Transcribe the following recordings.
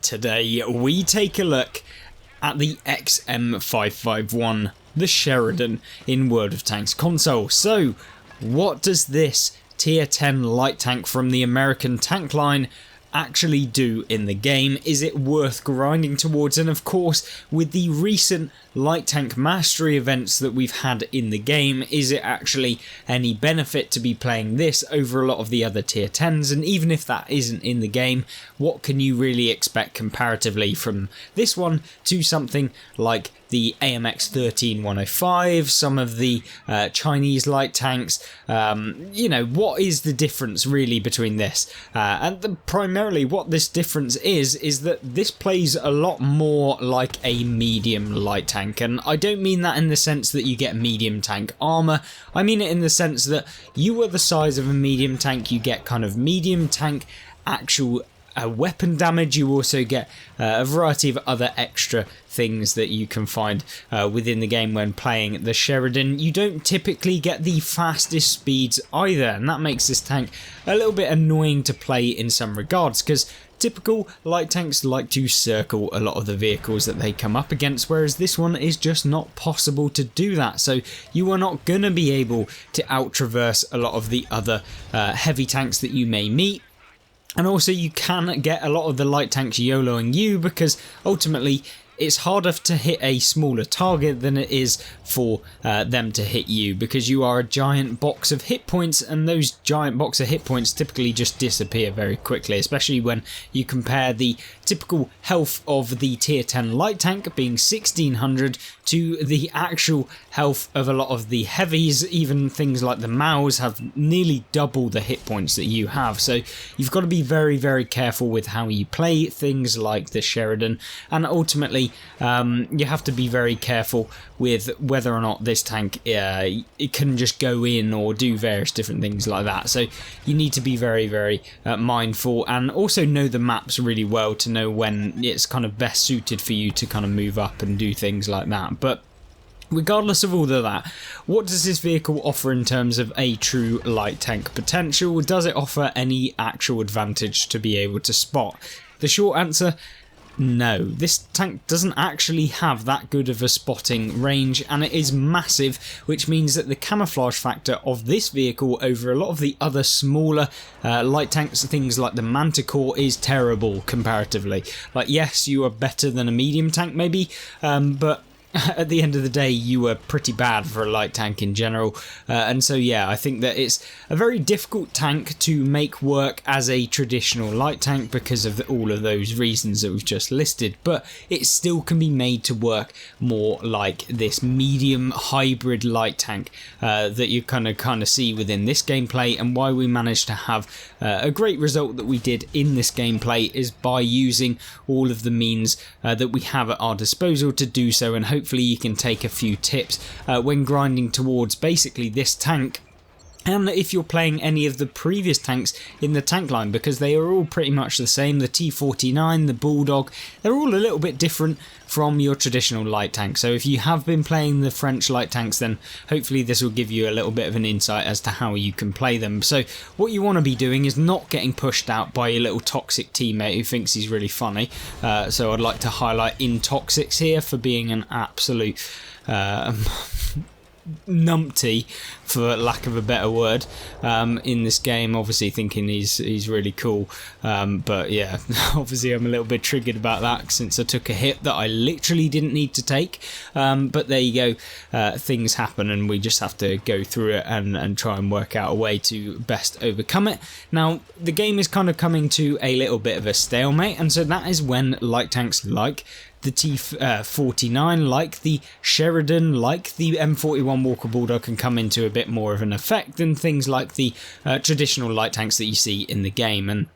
Today we take a look at the XM551, the Sheridan in World of Tanks console. So what does this tier 10 light tank from the American tank line actually do in the game? Is it worth grinding towards? And of course, with the recent light tank mastery events that we've had in the game, is it actually any benefit to be playing this over a lot of the other tier 10s? And even if that isn't in the game, what can you really expect comparatively from this one to something like the AMX 13105, some of the Chinese light tanks? What is the difference really between this? Primarily what this difference is that this plays a lot more like a medium light tank. And I don't mean that in the sense that you get medium tank armor. I mean it in the sense that you are the size of a medium tank, you get kind of medium tank actual weapon damage. You also get a variety of other extra things that you can find within the game when playing the Sheridan. You don't typically get the fastest speeds either, and that makes this tank a little bit annoying to play in some regards, because typical light tanks like to circle a lot of the vehicles that they come up against, whereas this one is just not possible to do that. So you are not going to be able to out-traverse a lot of the other heavy tanks that you may meet. And also you can get a lot of the light tanks YOLOing you, because ultimately it's harder to hit a smaller target than it is for them to hit you, because you are a giant box of hit points, and those giant box of hit points typically just disappear very quickly, especially when you compare the typical health of the tier 10 light tank being 1600 to the actual health of a lot of the heavies. Even things like the Maus have nearly double the hit points that you have, so you've got to be very, very careful with how you play things like the Sheridan, and ultimately you have to be very careful with whether or not this tank it can just go in or do various different things like that. So you need to be very, very mindful, and also know the maps really well to know when it's kind of best suited for you to kind of move up and do things like that. But regardless of all of that, what does this vehicle offer in terms of a true light tank potential? Does it offer any actual advantage to be able to spot? The short answer: no, this tank doesn't actually have that good of a spotting range, and it is massive, which means that the camouflage factor of this vehicle over a lot of the other smaller light tanks, things like the Manticore, is terrible comparatively. Like, yes, you are better than a medium tank maybe, but at the end of the day, you were pretty bad for a light tank in general. And so yeah, I think that it's a very difficult tank to make work as a traditional light tank because of all of those reasons that we've just listed, but it still can be made to work more like this medium hybrid light tank that you kind of see within this gameplay. And why we managed to have a great result that we did in this gameplay is by using all of the means that we have at our disposal to do so, and hopefully you can take a few tips when grinding towards basically this tank. And if you're playing any of the previous tanks in the tank line, because they are all pretty much the same, the T49, the Bulldog, they're all a little bit different from your traditional light tank. So if you have been playing the French light tanks, then hopefully this will give you a little bit of an insight as to how you can play them. So what you want to be doing is not getting pushed out by your little toxic teammate who thinks he's really funny. So I'd like to highlight Intoxics here for being an absolute numpty, for lack of a better word, in this game, obviously thinking he's really cool, but yeah, obviously I'm a little bit triggered about that since I took a hit that I literally didn't need to take, but there you go, things happen and we just have to go through it and try and work out a way to best overcome it. Now the game is kind of coming to a little bit of a stalemate, and so that is when light tanks like the T49, like the Sheridan, like the M41 Walker Bulldog can come into a bit more of an effect than things like the traditional light tanks that you see in the game. And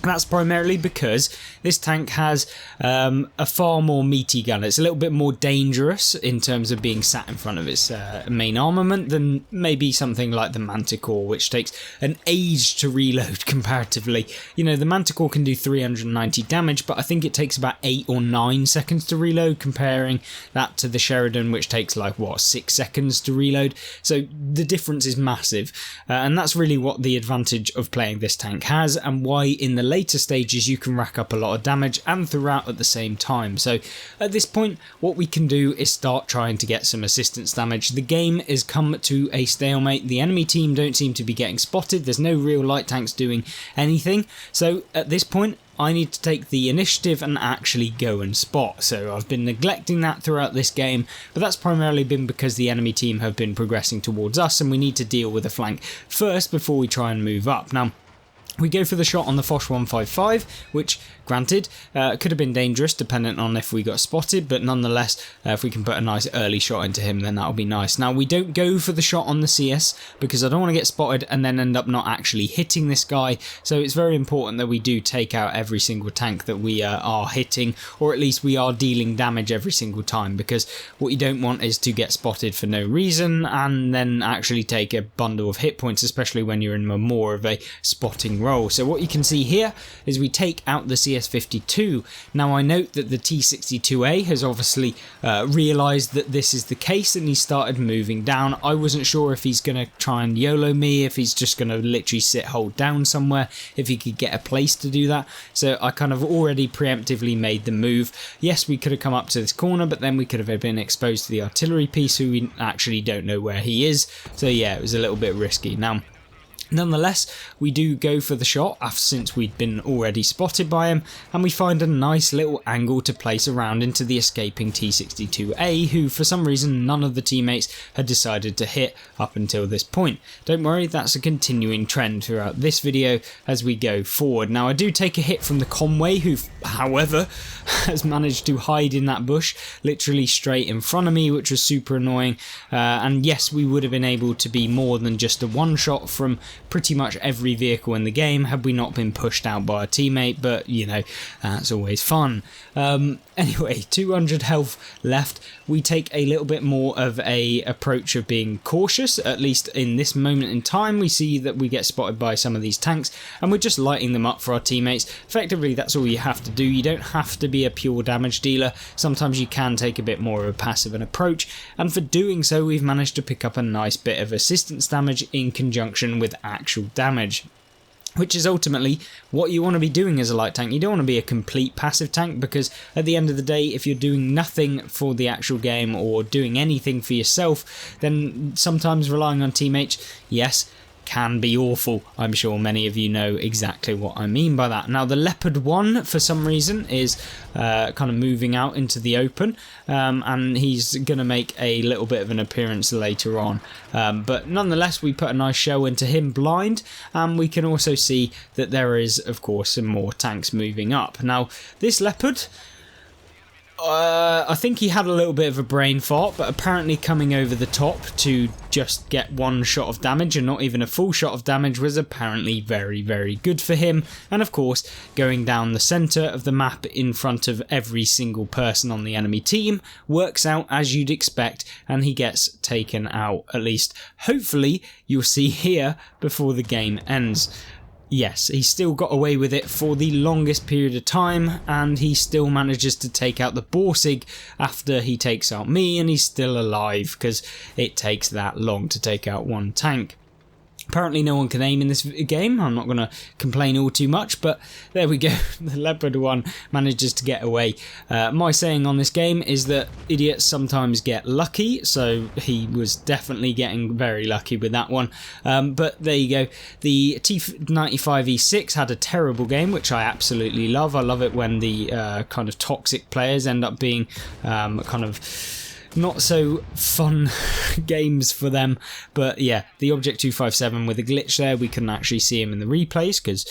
that's primarily because this tank has a far more meaty gun. It's a little bit more dangerous in terms of being sat in front of its main armament than maybe something like the Manticore, which takes an age to reload comparatively. You know, the Manticore can do 390 damage, but I think it takes about 8 or 9 seconds to reload, comparing that to the Sheridan, which takes like, 6 seconds to reload. So the difference is massive, and that's really what the advantage of playing this tank has, and why in the later stages you can rack up a lot of damage and throughout at the same time. So at this point what we can do is start trying to get some assistance damage. The game is come to a stalemate. The enemy team don't seem to be getting spotted. There's no real light tanks doing anything. So at this point I need to take the initiative and actually go and spot. So I've been neglecting that throughout this game, but that's primarily been because the enemy team have been progressing towards us and we need to deal with a flank first before we try and move up. Now, we go for the shot on the Foch 155, which, granted, could have been dangerous depending on if we got spotted, but nonetheless, if we can put a nice early shot into him, then that'll be nice. Now, we don't go for the shot on the CS because I don't want to get spotted and then end up not actually hitting this guy, so it's very important that we do take out every single tank that we are hitting, or at least we are dealing damage every single time, because what you don't want is to get spotted for no reason and then actually take a bundle of hit points, especially when you're in more of a spotting role. So what you can see here is we take out the CS52. Now I note that the T62A has obviously realised that this is the case and he started moving down. I wasn't sure if he's going to try and YOLO me, if he's just going to literally sit hold down somewhere, if he could get a place to do that. So I kind of already preemptively made the move. Yes, we could have come up to this corner, but then we could have been exposed to the artillery piece who we actually don't know where he is. So yeah, it was a little bit risky. Now, nonetheless, we do go for the shot since we'd been already spotted by him, and we find a nice little angle to place around into the escaping T62A, who for some reason none of the teammates had decided to hit up until this point. Don't worry, that's a continuing trend throughout this video as we go forward. Now I do take a hit from the Conway, who however has managed to hide in that bush literally straight in front of me, which was super annoying, and yes, we would have been able to be more than just a one shot from pretty much every vehicle in the game had we not been pushed out by a teammate, but you know, that's always fun. Anyway, 200 health left. We take a little bit more of a approach of being cautious, at least in this moment in time. We see that we get spotted by some of these tanks and we're just lighting them up for our teammates. Effectively, that's all you have to do. You don't have to be a pure damage dealer. Sometimes you can take a bit more of a passive approach, and for doing so we've managed to pick up a nice bit of assistance damage in conjunction with actual damage, which is ultimately what you want to be doing as a light tank. You don't want to be a complete passive tank, because at the end of the day, if you're doing nothing for the actual game or doing anything for yourself, then sometimes relying on teammates, yes, can be awful. I'm sure many of you know exactly what I mean by that. Now the Leopard 1 for some reason is kind of moving out into the open, and he's going to make a little bit of an appearance later on, but nonetheless we put a nice shell into him blind, and we can also see that there is of course some more tanks moving up. Now this Leopard, I think he had a little bit of a brain fart, but apparently coming over the top to just get one shot of damage and not even a full shot of damage was apparently very, very good for him. And of course, going down the centre of the map in front of every single person on the enemy team works out as you'd expect, and he gets taken out. At least, hopefully, you'll see here before the game ends. Yes, he still got away with it for the longest period of time, and he still manages to take out the Borsig after he takes out me, and he's still alive because it takes that long to take out one tank. Apparently no one can aim in this game. I'm not going to complain all too much, but there we go. The Leopard 1 manages to get away. My saying on this game is that idiots sometimes get lucky, so he was definitely getting very lucky with that one. But there you go. The T95E6 had a terrible game, which I absolutely love. I love it when the kind of toxic players end up being kind of not so fun games for them. But yeah, the Object 257 with a glitch there, we couldn't actually see him in the replays because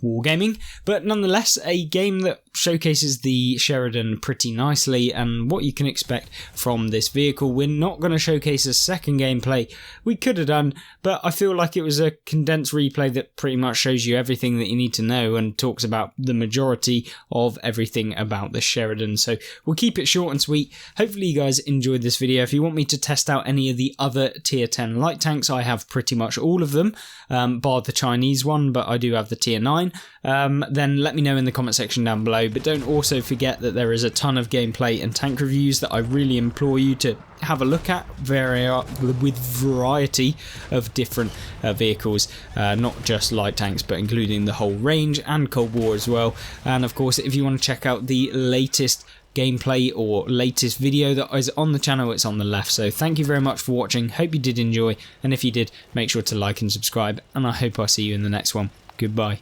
wargaming, but nonetheless a game that showcases the Sheridan pretty nicely and what you can expect from this vehicle. We're not going to showcase a second gameplay. We could have done, but I feel like it was a condensed replay that pretty much shows you everything that you need to know and talks about the majority of everything about the Sheridan. So we'll keep it short and sweet. Hopefully you guys enjoyed this video. If you want me to test out any of the other tier 10 light tanks, I have pretty much all of them, bar the Chinese one, but I do have the tier 9. mine, then let me know in the comment section down below. But don't also forget that there is a ton of gameplay and tank reviews that I really implore you to have a look at, with variety of different vehicles, not just light tanks but including the whole range and Cold War as well. And of course, if you want to check out the latest gameplay or latest video that is on the channel, it's on the left. So thank you very much for watching, hope you did enjoy, and if you did, make sure to like and subscribe, and I hope I'll see you in the next one. Goodbye.